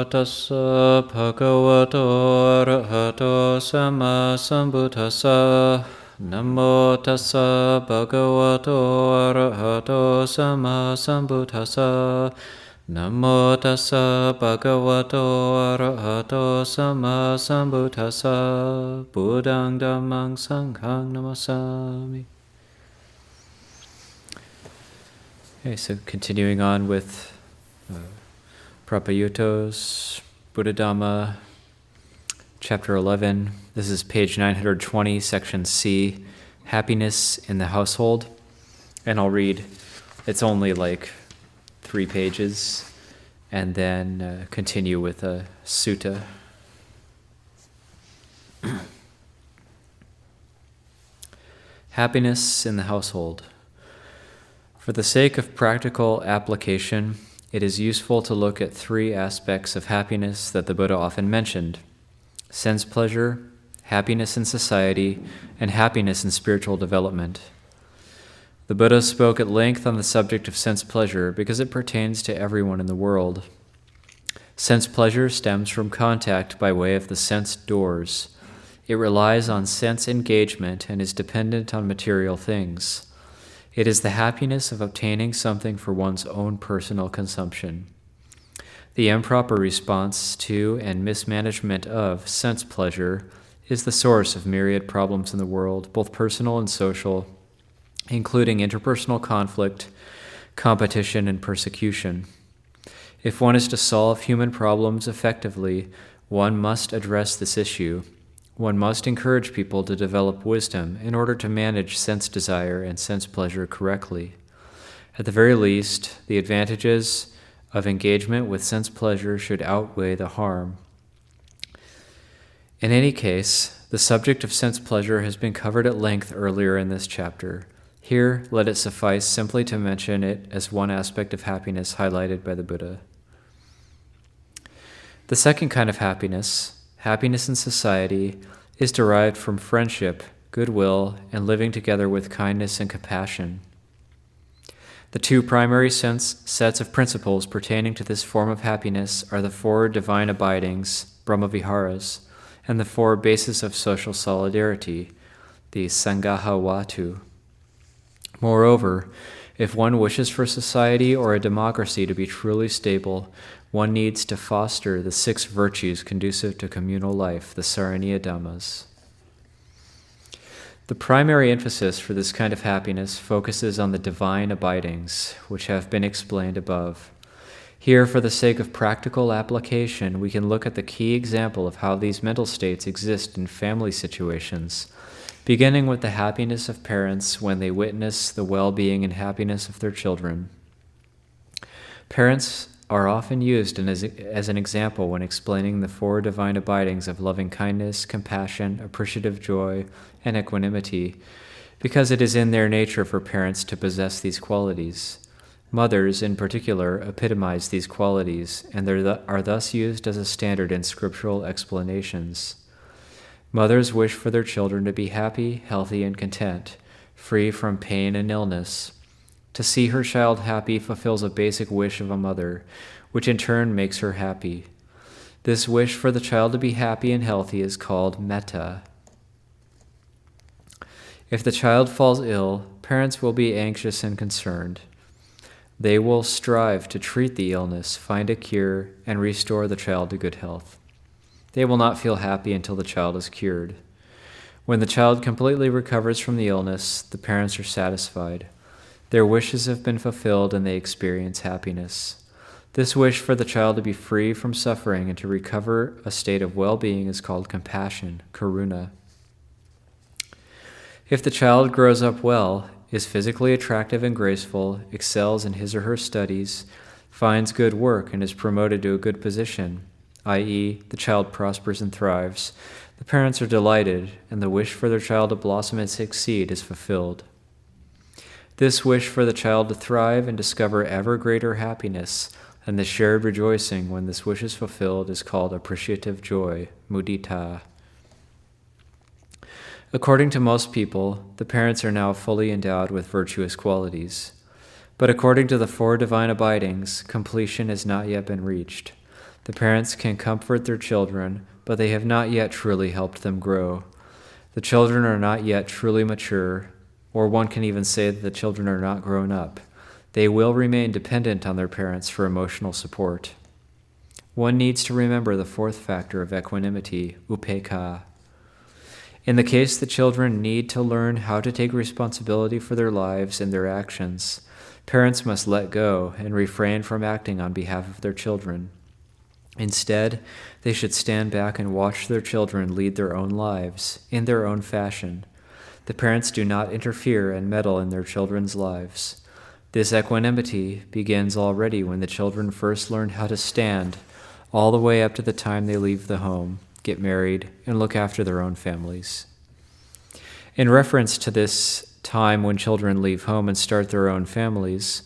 Namo tassa bhagavato arahato sama sambuddhassa. Namo tassa bhagavato arahato sama sambuddhassa. Namo tassa bhagavato arahato sama sambuddhassa. Buddhaṃ Dhammāṃ Sanghaṃ namasami. Okay, so continuing on with Payutto's Buddhadhamma, Chapter 11. This is page 920, section C, Happiness in the Household. And I'll read, it's only like 3 pages, and then continue with a sutta. Happiness in the household. For the sake of practical application, it is useful to look at 3 aspects of happiness that the Buddha often mentioned: sense pleasure, happiness in society, and happiness in spiritual development. The Buddha spoke at length on the subject of sense pleasure because it pertains to everyone in the world. Sense pleasure stems from contact by way of the sense doors. It relies on sense engagement and is dependent on material things. It is the happiness of obtaining something for one's own personal consumption. The improper response to and mismanagement of sense pleasure is the source of myriad problems in the world, both personal and social, including interpersonal conflict, competition, and persecution. If one is to solve human problems effectively, one must address this issue. One must encourage people to develop wisdom in order to manage sense desire and sense pleasure correctly. At the very least, the advantages of engagement with sense pleasure should outweigh the harm. In any case, the subject of sense pleasure has been covered at length earlier in this chapter. Here, let it suffice simply to mention it as one aspect of happiness highlighted by the Buddha. The second kind of happiness, happiness in society, is derived from friendship, goodwill, and living together with kindness and compassion. The 2 primary sets of principles pertaining to this form of happiness are the 4 divine abidings, Brahmaviharas, and the 4 bases of social solidarity, the Sangha Watu. Moreover, if one wishes for society or a democracy to be truly stable, one needs to foster the 6 virtues conducive to communal life, the Saraniya Dhammas. The primary emphasis for this kind of happiness focuses on the divine abidings, which have been explained above. Here, for the sake of practical application, we can look at the key example of how these mental states exist in family situations, beginning with the happiness of parents when they witness the well-being and happiness of their children. Parents are often used as an example when explaining the 4 divine abidings of loving kindness, compassion, appreciative joy, and equanimity, because it is in their nature for parents to possess these qualities. Mothers, in particular, epitomize these qualities and are thus used as a standard in scriptural explanations. Mothers wish for their children to be happy, healthy, and content, free from pain and illness. To see her child happy fulfills a basic wish of a mother, which in turn makes her happy. This wish for the child to be happy and healthy is called metta. If the child falls ill, parents will be anxious and concerned. They will strive to treat the illness, find a cure, and restore the child to good health. They will not feel happy until the child is cured. When the child completely recovers from the illness, the parents are satisfied. Their wishes have been fulfilled and they experience happiness. This wish for the child to be free from suffering and to recover a state of well-being is called compassion, karuna. If the child grows up well, is physically attractive and graceful, excels in his or her studies, finds good work, and is promoted to a good position, i.e., the child prospers and thrives, the parents are delighted, and the wish for their child to blossom and succeed is fulfilled. This wish for the child to thrive and discover ever greater happiness, and the shared rejoicing when this wish is fulfilled is called appreciative joy, mudita. According to most people, the parents are now fully endowed with virtuous qualities. But according to the 4 divine abidings, completion has not yet been reached. The parents can comfort their children, but they have not yet truly helped them grow. The children are not yet truly mature, or one can even say that the children are not grown up. They will remain dependent on their parents for emotional support. One needs to remember the fourth factor of equanimity, upekkha. In the case the children need to learn how to take responsibility for their lives and their actions, parents must let go and refrain from acting on behalf of their children. Instead, they should stand back and watch their children lead their own lives in their own fashion. The parents do not interfere and meddle in their children's lives. This equanimity begins already when the children first learn how to stand, all the way up to the time they leave the home, get married, and look after their own families. In reference to this time when children leave home and start their own families,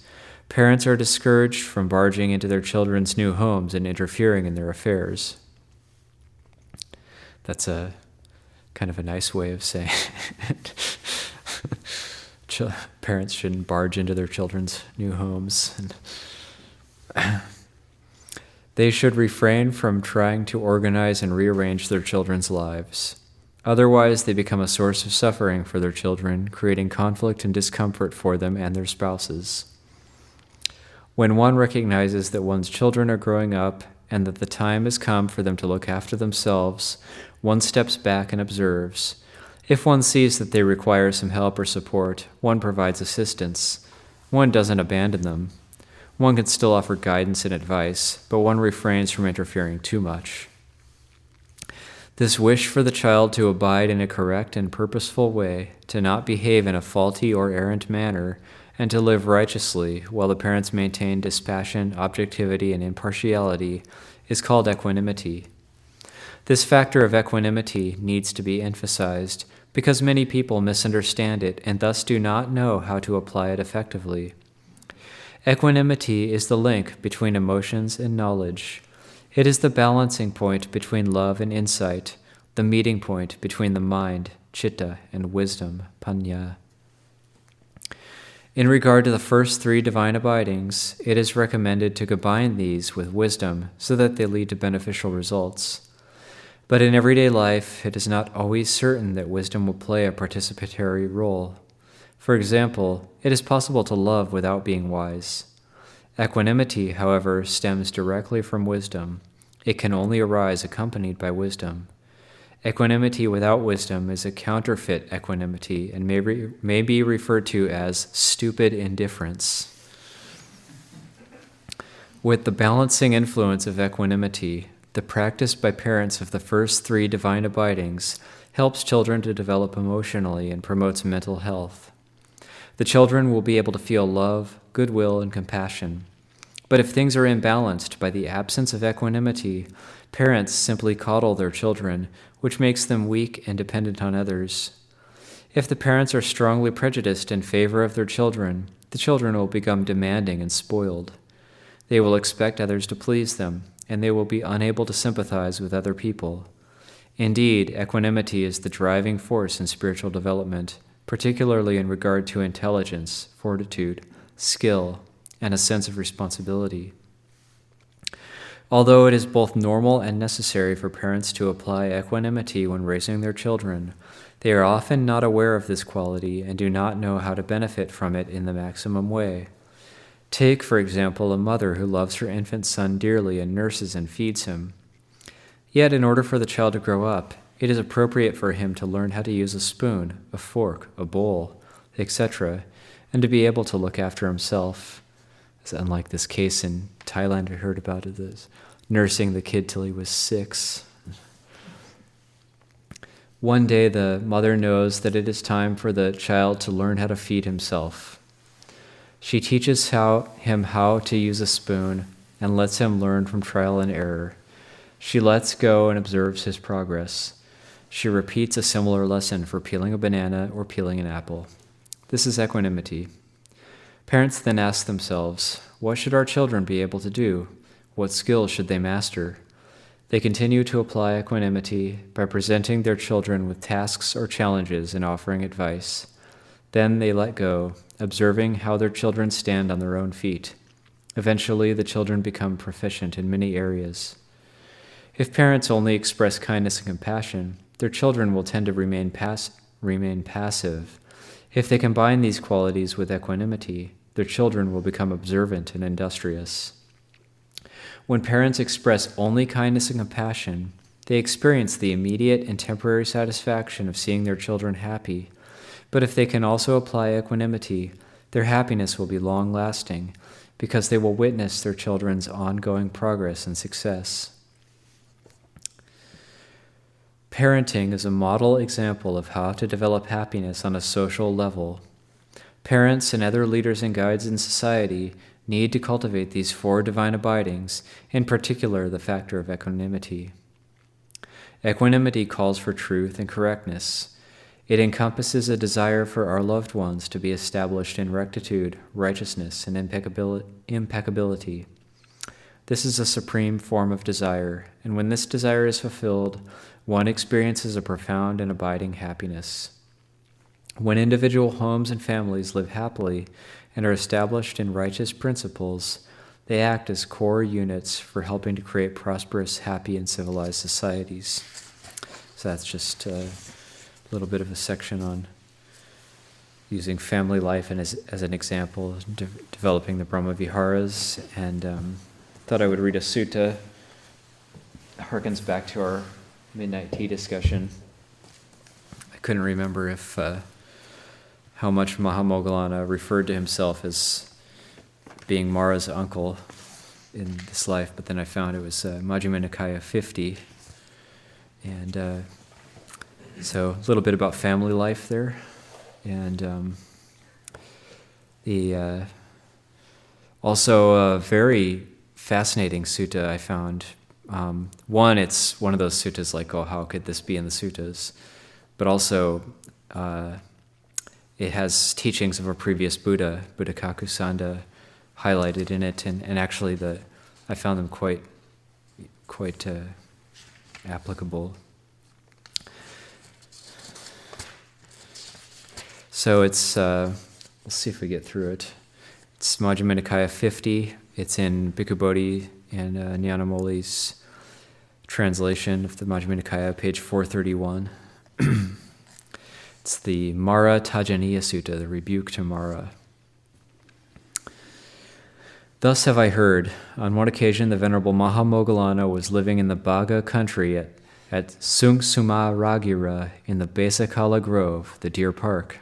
parents are discouraged from barging into their children's new homes and interfering in their affairs. That's a kind of a nice way of saying it. Parents shouldn't barge into their children's new homes. They should refrain from trying to organize and rearrange their children's lives. Otherwise, they become a source of suffering for their children, creating conflict and discomfort for them and their spouses. When one recognizes that one's children are growing up and that the time has come for them to look after themselves, one steps back and observes. If one sees that they require some help or support, one provides assistance. One doesn't abandon them. One can still offer guidance and advice, but one refrains from interfering too much. This wish for the child to abide in a correct and purposeful way, to not behave in a faulty or errant manner, and to live righteously while the parents maintain dispassion, objectivity, and impartiality, is called equanimity. This factor of equanimity needs to be emphasized because many people misunderstand it and thus do not know how to apply it effectively. Equanimity is the link between emotions and knowledge. It is the balancing point between love and insight, the meeting point between the mind, citta, and wisdom, panya. In regard to the first three divine abidings, it is recommended to combine these with wisdom so that they lead to beneficial results. But in everyday life, it is not always certain that wisdom will play a participatory role. For example, it is possible to love without being wise. Equanimity, however, stems directly from wisdom. It can only arise accompanied by wisdom. Equanimity without wisdom is a counterfeit equanimity and may be referred to as stupid indifference. With the balancing influence of equanimity, the practice by parents of the first three divine abidings helps children to develop emotionally and promotes mental health. The children will be able to feel love, goodwill, and compassion. But if things are imbalanced by the absence of equanimity, parents simply coddle their children, which makes them weak and dependent on others. If the parents are strongly prejudiced in favor of their children, the children will become demanding and spoiled. They will expect others to please them, and they will be unable to sympathize with other people. Indeed, equanimity is the driving force in spiritual development, particularly in regard to intelligence, fortitude, skill, and a sense of responsibility. Although it is both normal and necessary for parents to apply equanimity when raising their children, they are often not aware of this quality and do not know how to benefit from it in the maximum way. Take, for example, a mother who loves her infant son dearly and nurses and feeds him. Yet, in order for the child to grow up, it is appropriate for him to learn how to use a spoon, a fork, a bowl, etc., and to be able to look after himself. It's unlike this case in Thailand I heard about it, this nursing the kid till he was 6. One day the mother knows that it is time for the child to learn how to feed himself. She teaches him how to use a spoon and lets him learn from trial and error. She lets go and observes his progress. She repeats a similar lesson for peeling a banana or peeling an apple. This is equanimity. Parents then ask themselves, what should our children be able to do? What skills should they master? They continue to apply equanimity by presenting their children with tasks or challenges and offering advice. Then they let go, observing how their children stand on their own feet. Eventually, the children become proficient in many areas. If parents only express kindness and compassion, their children will tend to remain passive. If they combine these qualities with equanimity, their children will become observant and industrious. When parents express only kindness and compassion, they experience the immediate and temporary satisfaction of seeing their children happy. But if they can also apply equanimity, their happiness will be long-lasting, because they will witness their children's ongoing progress and success. Parenting is a model example of how to develop happiness on a social level. Parents and other leaders and guides in society need to cultivate these 4 divine abidings, in particular the factor of equanimity. Equanimity calls for truth and correctness. It encompasses a desire for our loved ones to be established in rectitude, righteousness, and impeccability. This is a supreme form of desire, and when this desire is fulfilled, one experiences a profound and abiding happiness. When individual homes and families live happily and are established in righteous principles, they act as core units for helping to create prosperous, happy, and civilized societies. So that's just a little bit of a section on using family life and as an example, developing the Brahma Viharas, and thought I would read a sutta. Harkens back to our midnight tea discussion. I couldn't remember if how much Mahamoggallana referred to himself as being Māra's uncle in this life, but then I found it was Majjhima Nikaya 50. And so a little bit about family life there. And also a very fascinating sutta I found. One, it's one of those suttas like, oh, how could this be in the suttas? But also, it has teachings of a previous Buddha, Buddha Kakusanda, highlighted in it, and actually I found them quite applicable. So it's, we'll see if we get through it. It's Majjhima Nikaya 50. It's in Bhikkhu Bodhi and Ñāṇamoli's translation of the Majjhima Nikaya, page 431. It's the Māra Tajaniya Sutta, the Rebuke to Māra. Thus have I heard. On one occasion, the Venerable Mahamoggallana was living in the Bhaga country at Sungsuma-Ragira in the Besakala Grove, the Deer Park.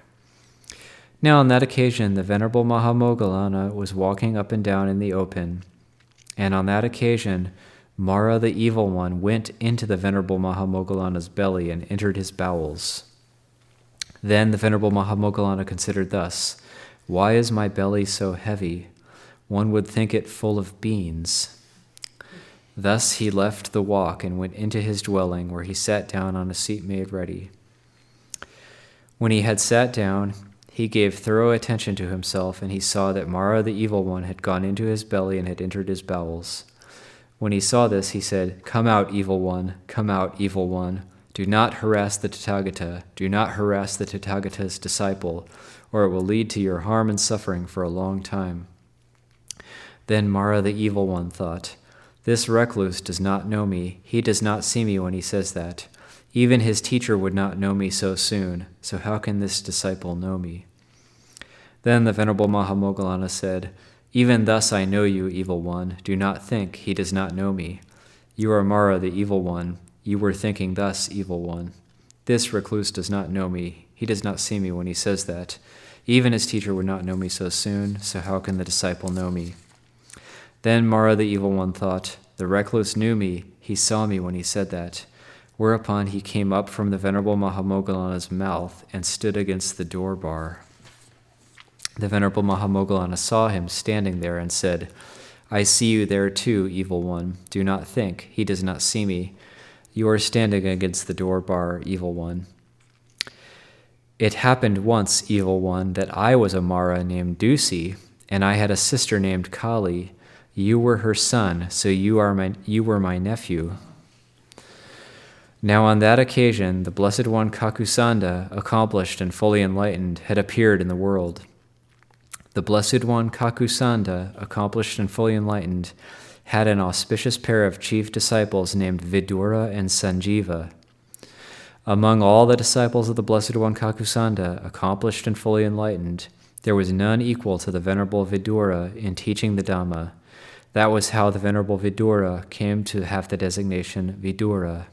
Now on that occasion, the Venerable Mahamoggallana was walking up and down in the open, and on that occasion, Māra the Evil One went into the Venerable Mahamoggallana's belly and entered his bowels. Then the Venerable Mahamoggallana considered thus, why is my belly so heavy? One would think it full of beans. Thus he left the walk and went into his dwelling, where he sat down on a seat made ready. When he had sat down, he gave thorough attention to himself, and he saw that Māra the Evil One had gone into his belly and had entered his bowels. When he saw this, he said, come out, Evil One, come out, Evil One. Do not harass the Tathagata, do not harass the Tathagata's disciple, or it will lead to your harm and suffering for a long time. Then Māra the Evil One thought, this recluse does not know me, he does not see me when he says that. Even his teacher would not know me so soon, so how can this disciple know me? Then the Venerable Mahamoggallana said, even thus I know you, Evil One, do not think he does not know me. You are Māra the Evil One, you were thinking thus, Evil One. This recluse does not know me, he does not see me when he says that. Even his teacher would not know me so soon, so how can the disciple know me? Then Māra the Evil One thought, the recluse knew me, he saw me when he said that. Whereupon he came up from the Venerable Mahamoggallana's mouth and stood against the door bar. The Venerable Mahamoggallana saw him standing there and said, I see you there too, Evil One. Do not think, he does not see me. You are standing against the door bar, Evil One. It happened once, Evil One, that I was a Māra named Dusi, and I had a sister named Kali. You were her son, so you were my nephew. Now on that occasion, the Blessed One Kakusanda, accomplished and fully enlightened, had appeared in the world. The Blessed One Kakusanda, accomplished and fully enlightened, had an auspicious pair of chief disciples named Vidura and Sanjiva. Among all the disciples of the Blessed One Kakusanda, accomplished and fully enlightened, there was none equal to the Venerable Vidura in teaching the Dhamma. That was how the Venerable Vidura came to have the designation Vidura.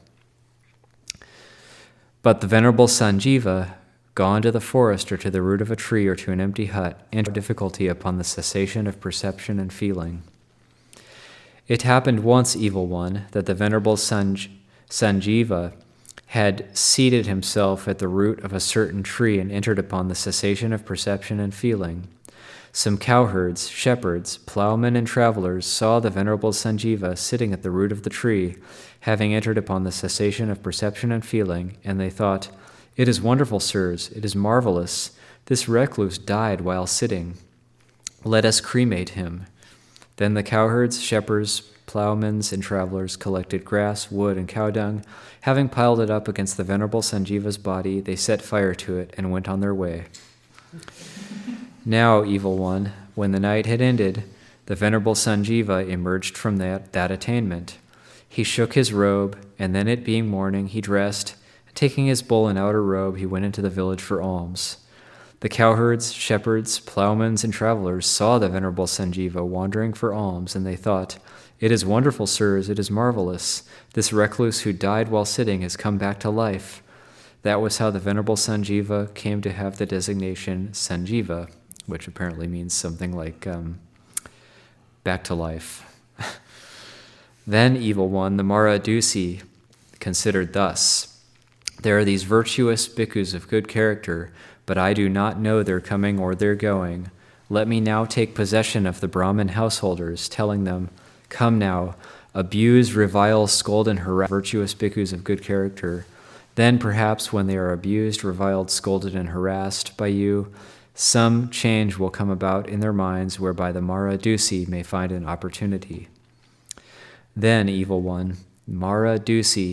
But the Venerable Sanjiva, gone to the forest or to the root of a tree or to an empty hut, entered difficulty upon the cessation of perception and feeling. It happened once, Evil One, that the Venerable Sanjiva had seated himself at the root of a certain tree and entered upon the cessation of perception and feeling. Some cowherds, shepherds, plowmen, and travelers saw the Venerable Sanjiva sitting at the root of the tree, having entered upon the cessation of perception and feeling, and they thought, "It is wonderful, sirs, it is marvelous. This recluse died while sitting. Let us cremate him." Then the cowherds, shepherds, plowmen, and travelers collected grass, wood, and cow dung. Having piled it up against the Venerable Sanjiva's body, they set fire to it and went on their way. Now, Evil One, when the night had ended, the Venerable Sanjiva emerged from that attainment. He shook his robe, and then it being morning, he dressed. Taking his bowl and outer robe, he went into the village for alms. The cowherds, shepherds, plowmen, and travelers saw the Venerable Sanjiva wandering for alms, and they thought, "It is wonderful, sirs, it is marvelous. This recluse who died while sitting has come back to life." That was how the Venerable Sanjiva came to have the designation Sanjiva, which apparently means something like back to life. Then, Evil One, the Māra considered thus: "There are these virtuous bhikkhus of good character, but I do not know their coming or their going. Let me now take possession of the Brahmin householders, telling them, 'Come now, abuse, revile, scold, and harass virtuous bhikkhus of good character. Then perhaps when they are abused, reviled, scolded, and harassed by you, some change will come about in their minds whereby the Māra may find an opportunity.'" Then, Evil One, Māra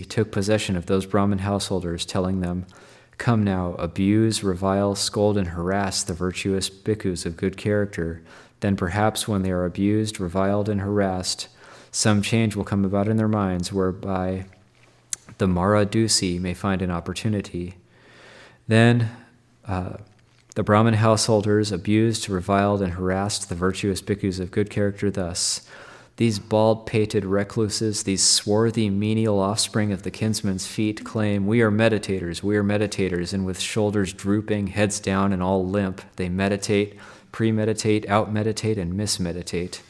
took possession of those Brahmin householders, telling them, "Come now, abuse, revile, scold, and harass the virtuous bhikkhus of good character. Then perhaps when they are abused, reviled, and harassed, some change will come about in their minds whereby the Māra may find an opportunity." Then the Brahmin householders abused, reviled, and harassed the virtuous bhikkhus of good character thus: "These bald-pated recluses, these swarthy, menial offspring of the kinsman's feet, claim, 'We are meditators, we are meditators,' and with shoulders drooping, heads down, and all limp, they meditate, premeditate, out-meditate, and mismeditate.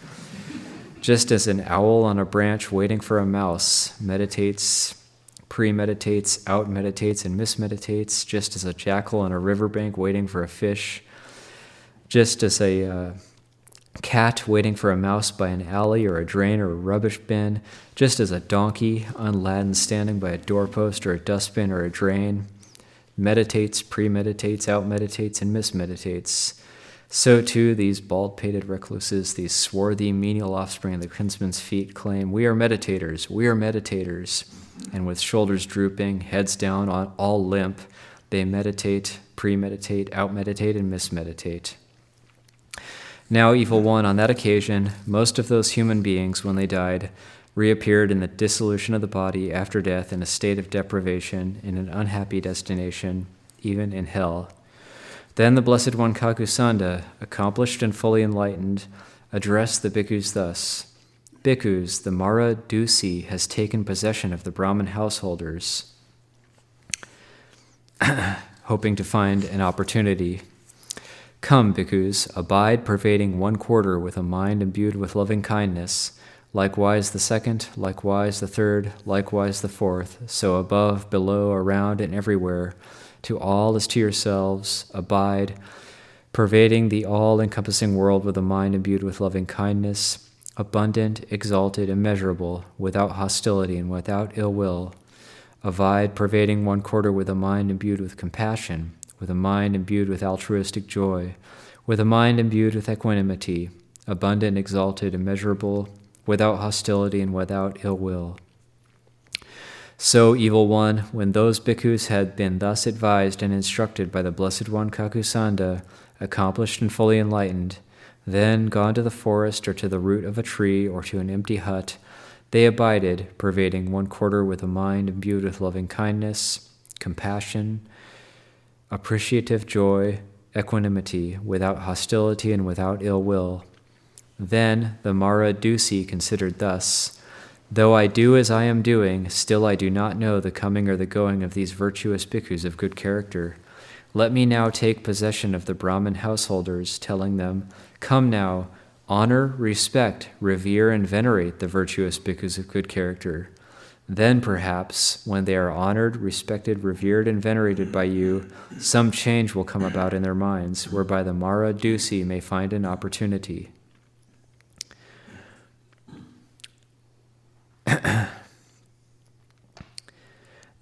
Just as an owl on a branch waiting for a mouse meditates, premeditates, out-meditates, and mismeditates, just as a jackal on a riverbank waiting for a fish, just as a cat waiting for a mouse by an alley or a drain or a rubbish bin, just as a donkey unladen standing by a doorpost or a dustbin or a drain meditates, premeditates, out-meditates, and mismeditates, so too these bald-pated recluses, these swarthy, menial offspring of the kinsman's feet, claim, 'We are meditators, we are meditators,' and with shoulders drooping, heads down, all limp, they meditate, premeditate, out-meditate, and mismeditate. Now, Evil One, on that occasion, most of those human beings, when they died, reappeared in the dissolution of the body after death in a state of deprivation, in an unhappy destination, even in hell. Then the Blessed One Kakusanda, accomplished and fully enlightened, addressed the bhikkhus thus: "Bhikkhus, the Māra has taken possession of the Brahmin householders," hoping to find an opportunity. "Come, bhikkhus, abide pervading one quarter with a mind imbued with loving kindness, likewise the second, likewise the third, likewise the fourth, so above, below, around, and everywhere, to all as to yourselves, abide, pervading the all-encompassing world with a mind imbued with loving kindness, abundant, exalted, immeasurable, without hostility and without ill will. Abide, pervading one quarter with a mind imbued with compassion, with a mind imbued with altruistic joy, with a mind imbued with equanimity, abundant, exalted, immeasurable, without hostility and without ill will." So, Evil One, when those bhikkhus had been thus advised and instructed by the Blessed One Kakusanda, accomplished and fully enlightened, Then, gone to the forest or to the root of a tree or to an empty hut, they abided, pervading one quarter with a mind imbued with loving kindness, compassion, appreciative joy, equanimity, without hostility and without ill will. Then the Māra Dusi considered thus: though I do as I am doing, still I do not know the coming or the going of these virtuous bhikkhus of good character. Let me now take possession of the Brahmin householders, telling them, come now, honor, respect, revere, and venerate the virtuous bhikkhus of good character. Then perhaps, when they are honored, respected, revered, and venerated by you, some change will come about in their minds, whereby the Māra Dusi may find an opportunity.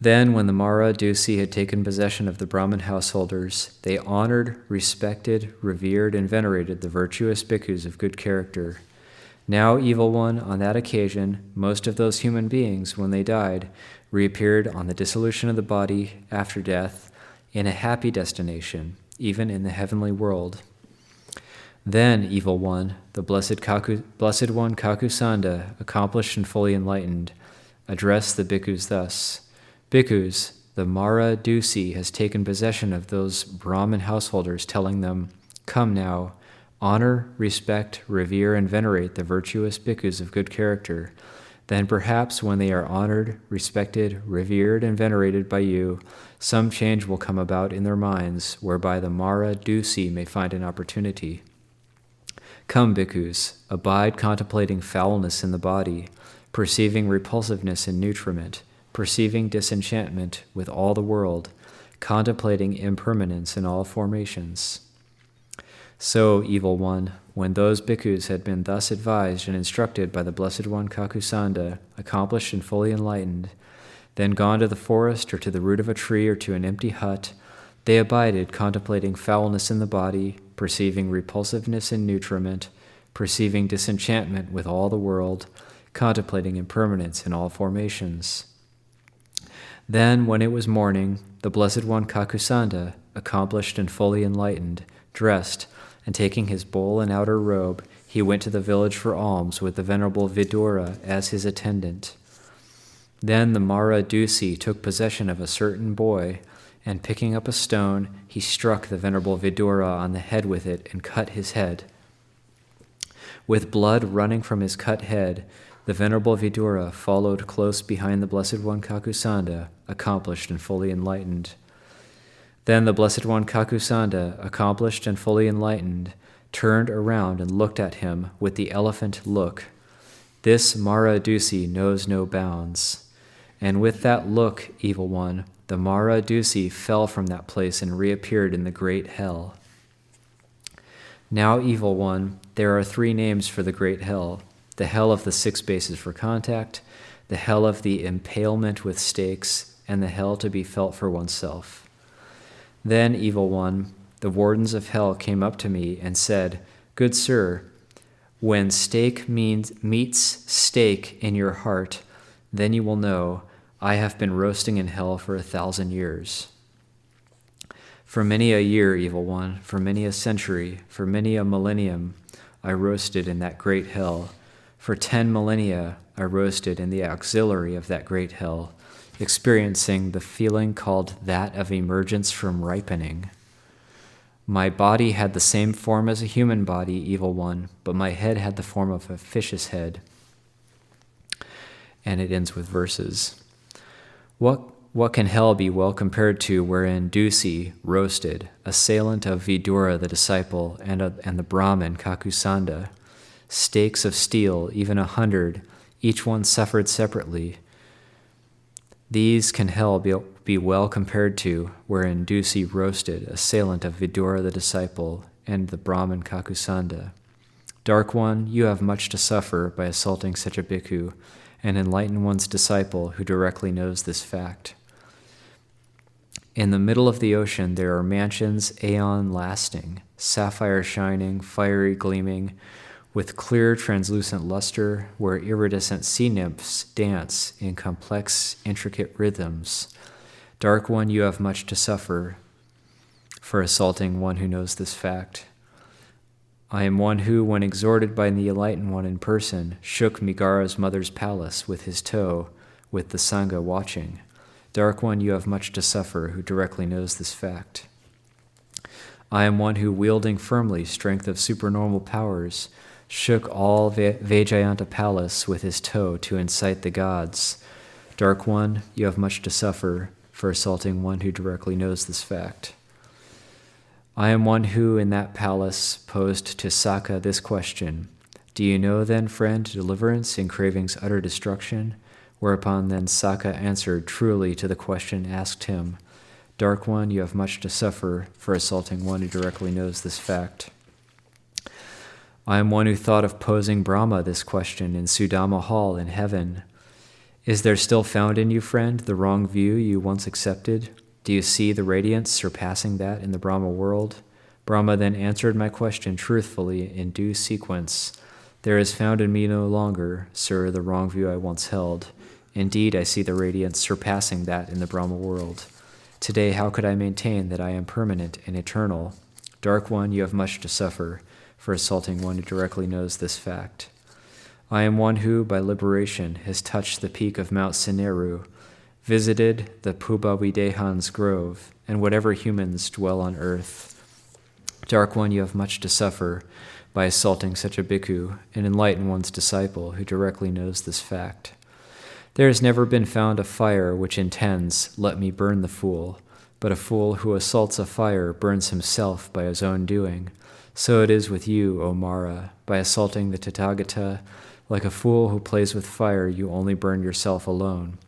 Then, when the Māra Dusi had taken possession of the Brahmin householders, they honored, respected, revered, and venerated the virtuous bhikkhus of good character. Now, Evil One, on that occasion, most of those human beings, when they died, reappeared on the dissolution of the body after death in a happy destination, even in the heavenly world. Then, Evil One, the Blessed One Kakusanda, accomplished and fully enlightened, addressed the bhikkhus thus: Bhikkhus, the Māra Dusi has taken possession of those Brahmin householders, telling them, come now, honor, respect, revere, and venerate the virtuous bhikkhus of good character. Then perhaps when they are honored, respected, revered, and venerated by you, some change will come about in their minds, whereby the Māra Dusi may find an opportunity. Come, bhikkhus, abide contemplating foulness in the body, perceiving repulsiveness in nutriment, perceiving disenchantment with all the world, contemplating impermanence in all formations. So, Evil One, when those bhikkhus had been thus advised and instructed by the Blessed One Kakusanda, accomplished and fully enlightened, then gone to the forest or to the root of a tree or to an empty hut, they abided contemplating foulness in the body, perceiving repulsiveness in nutriment, perceiving disenchantment with all the world, contemplating impermanence in all formations. Then, when it was morning, the Blessed One Kakusanda, accomplished and fully enlightened, dressed, and taking his bowl and outer robe, he went to the village for alms with the Venerable Vidura as his attendant. Then the Māra Dusi took possession of a certain boy, and picking up a stone, he struck the Venerable Vidura on the head with it and cut his head. With blood running from his cut head, the Venerable Vidura followed close behind the Blessed One Kakusanda, accomplished and fully enlightened. Then the Blessed One Kakusanda, accomplished and fully enlightened, turned around and looked at him with the elephant look. This Māra Dusi knows no bounds. And with that look, Evil One, the Māra Dusi fell from that place and reappeared in the great hell. Now, Evil One, there are 3 names for the great hell: the hell of the 6 bases for contact, the hell of the impalement with stakes, and the hell to be felt for oneself. Then, Evil One, the wardens of hell came up to me and said, Good sir, when stake meets stake in your heart, then you will know I have been roasting in hell for 1,000 years. For many a year, Evil One, for many a century, for many a millennium, I roasted in that great hell. For 10 millennia, I roasted in the auxiliary of that great hell, experiencing the feeling called that of emergence from ripening. My body had the same form as a human body, Evil One, but my head had the form of a fish's head. And it ends with verses. What can hell be well compared to wherein Dusi roasted, assailant of Vidura the disciple and the Brahmin Kakusanda, stakes of steel, even 100, each one suffered separately. These can hell be well compared to wherein Dusi roasted, assailant of Vidura the disciple and the Brahmin Kakusanda. Dark One, you have much to suffer by assaulting such a bhikkhu, and enlighten one's disciple who directly knows this fact. In the middle of the ocean there are mansions aeon lasting, sapphire shining, fiery gleaming, with clear translucent luster, where iridescent sea nymphs dance in complex, intricate rhythms. Dark One, you have much to suffer for assaulting one who knows this fact. I am one who, when exhorted by the Enlightened One in person, shook Migara's mother's palace with his toe, with the Sangha watching. Dark One, you have much to suffer, who directly knows this fact. I am one who, wielding firmly strength of supernormal powers, shook all Vajayanta palace with his toe to incite the gods. Dark One, you have much to suffer for assaulting one who directly knows this fact. I am one who, in that palace, posed to Sakka this question: do you know then, friend, deliverance in craving's utter destruction? Whereupon then Sakka answered truly to the question asked him: Dark One, you have much to suffer for assaulting one who directly knows this fact. I am one who thought of posing Brahma this question in Sudama Hall in heaven. Is there still found in you, friend, the wrong view you once accepted? Do you see the radiance surpassing that in the Brahma world? Brahma then answered my question truthfully in due sequence. There is found in me no longer, sir, the wrong view I once held. Indeed, I see the radiance surpassing that in the Brahma world. Today, how could I maintain that I am permanent and eternal? Dark One, you have much to suffer for assaulting one who directly knows this fact. I am one who, by liberation, has touched the peak of Mount Sineru, visited the Pubavidehan's grove, and whatever humans dwell on earth. Dark One, you have much to suffer by assaulting such a bhikkhu, an enlightened one's disciple who directly knows this fact. There has never been found a fire which intends, let me burn the fool, but a fool who assaults a fire burns himself by his own doing. So it is with you, O Māra. By assaulting the Tathagata, like a fool who plays with fire, you only burn yourself alone.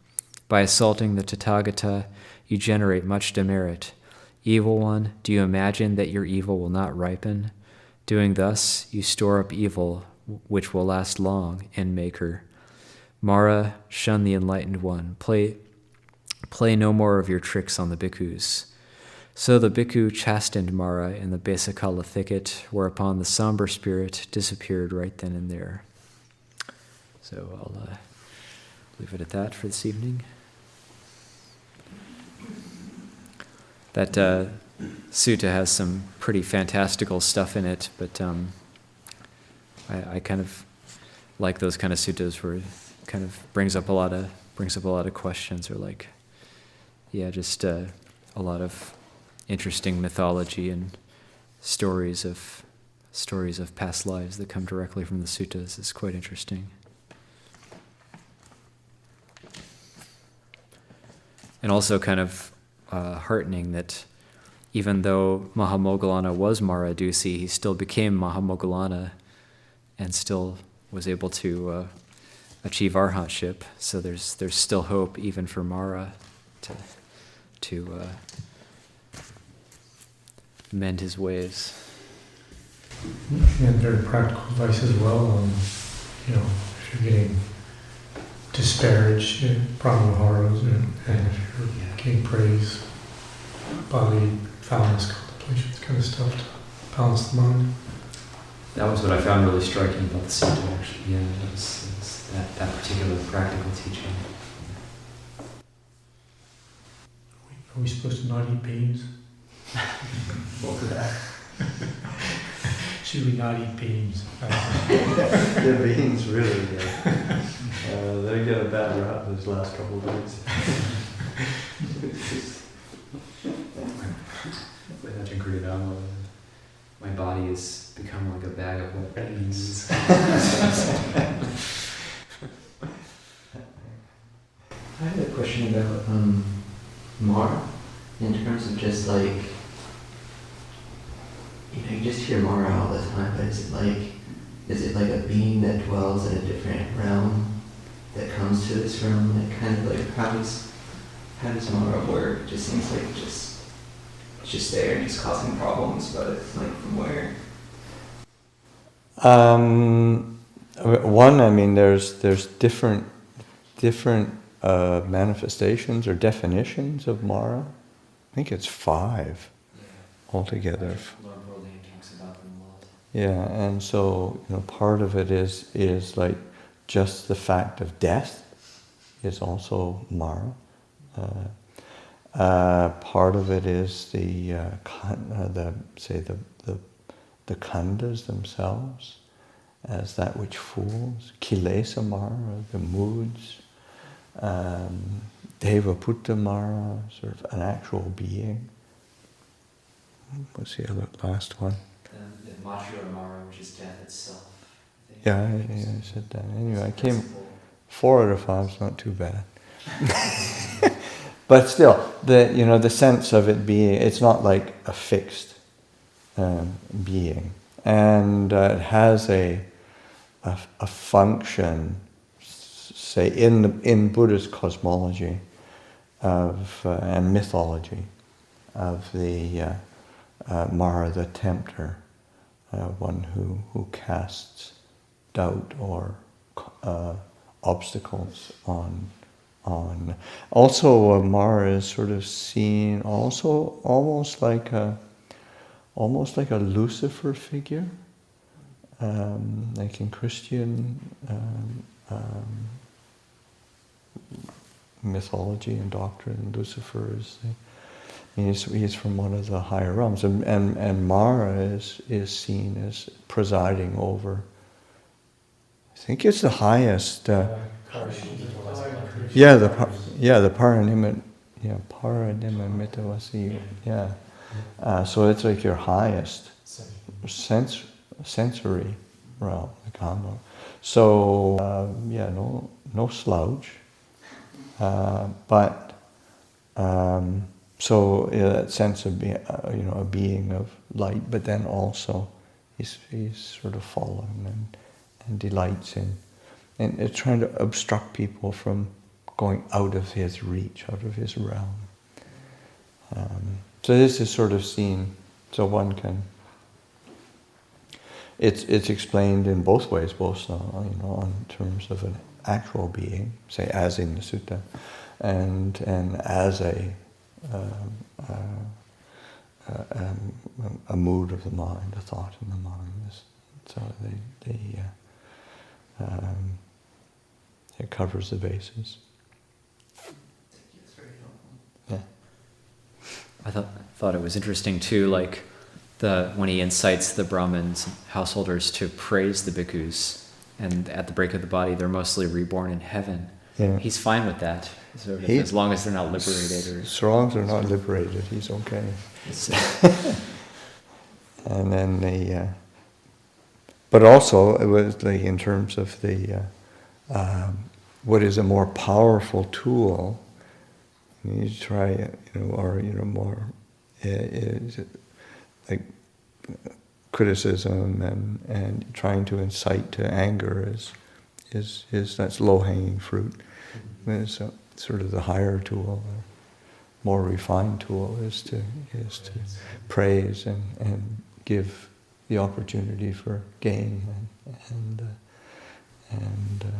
By assaulting the Tathagata, you generate much demerit. Evil one, do you imagine that your evil will not ripen? Doing thus, you store up evil, which will last long, end maker. Māra, shun the enlightened one. Play no more of your tricks on the bhikkhus. So the bhikkhu chastened Māra in the Besakala thicket, whereupon the somber spirit disappeared right then and there. So I'll leave it at that for this evening. That sutta has some pretty fantastical stuff in it, but I kind of like those kind of suttas where it kind of brings up a lot of questions, or like, just a lot of interesting mythology and stories of past lives that come directly from the suttas. It's quite interesting. And also kind of heartening that even though Mahamoggallana was Māra Dusi, he still became Mahamoggallana and still was able to achieve arhatship. So there's still hope even for Māra to mend his ways. And very practical advice as well. If you're getting disparaged in brahmaviharas and if you're getting praise, body, foulness, contemplations, kind of stuff to balance the mind. That was what I found really striking about the sutta, actually. Yeah, it's that particular practical teaching. Are we supposed to not eat beans? What for that? Should we not eat beans? The beans really, they get a bad rap these last couple of days. With Ajahn Ñāṇiko, my body has become like a bag of wet beans. I had a question about Māra, in terms of just like, you just hear Māra all the time, but is it like a being that dwells in a different realm that comes to this realm? Like kind of like how does Māra work? It just seems like it's just there and just causing problems, but like from where? There's different manifestations or definitions of Māra. I think it's 5 altogether. Yeah, and so part of it is like just the fact of death is also Māra. Part of it is the the khandhas themselves as that which fools, kilesa Māra, the moods, Devaputta Māra, sort of an actual being. What's the other last one? Māra, which is death itself. Yeah, I said that. Anyway, I came 4 out of 5 is not too bad. But still, the sense of it being, it's not like a fixed being, and it has a function, say in Buddhist cosmology and mythology of the Māra, the tempter, one who casts doubt or obstacles on. Also, Māra is sort of seen also almost like a Lucifer figure, like in Christian mythology and doctrine. Lucifer is he's from one of the higher realms, and Māra is seen as presiding over. I think it's the highest. The Paranimittavasi. Yeah. So it's like your highest sensory realm, the Kama. So no slouch, but that sense of being, a being of light, but then also he's sort of fallen and delights in. And it's trying to obstruct people from going out of his reach, out of his realm. So this is sort of seen, so one can, it's explained in both ways, both in terms of an actual being, say as in the sutta, and as a mood of the mind, a thought in the mind. So it covers the bases. That's very helpful. Yeah. I thought it was interesting too, like when he incites the Brahmins, householders, to praise the bhikkhus, and at the break of the body, they're mostly reborn in heaven. Yeah. He's fine with that, as long as they're not liberated. As long as they're not liberated, he's okay. And then but also it was like in terms of the what is a more powerful tool. You try, more like criticism and trying to incite to anger is that's low hanging fruit. It's sort of the higher tool, or more refined tool is to praise and give the opportunity for gain and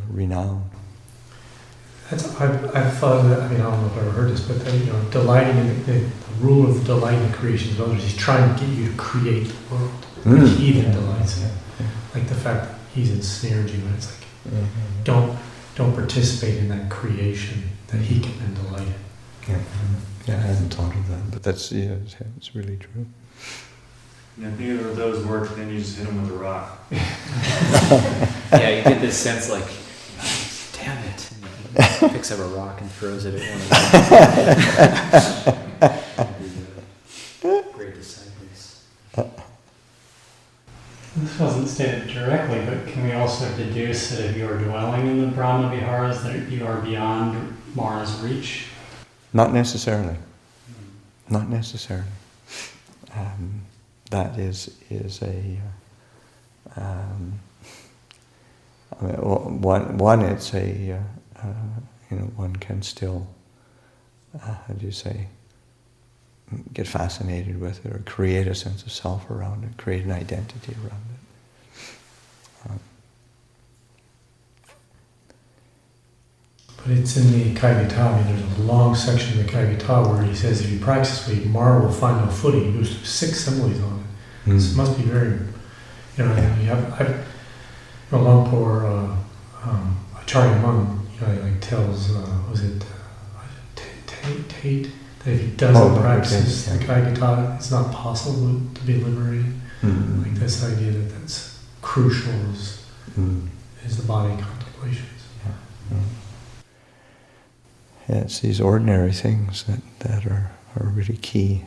renown. I've thought of that. I don't know if I've ever heard this, but delighting in the rule of delight in the creation of others. He's trying to get you to create the world, but he then delights in it. Like the fact that he's ensnared you, and it's like don't participate in that creation that he can then delight in. Yeah, I hadn't thought of that, but that's it's really true. If neither of those work, then you just hit him with a rock. Yeah, you get this sense like, damn it. And he picks up a rock and throws it at one of the great disciples. This wasn't stated directly, but can we also deduce that if you are dwelling in the Brahma Viharas, that you are beyond Mara's reach? Not necessarily. Not necessarily. That is a one. It's a one can still get fascinated with it, or create a sense of self around it, create an identity around it. But it's in the Kaigata. There's a long section in the Kaigata where he says if you practice this way, Māra will find no footing. He goes through 6 similes on it. This must be very, you have Lumpur, Acharya Mun, tells, Tate, that if he doesn't practice the Kaigata, it's not possible to be liberated. Like this idea that that's crucial is the body contemplations. Yeah, it's these ordinary things that are really key.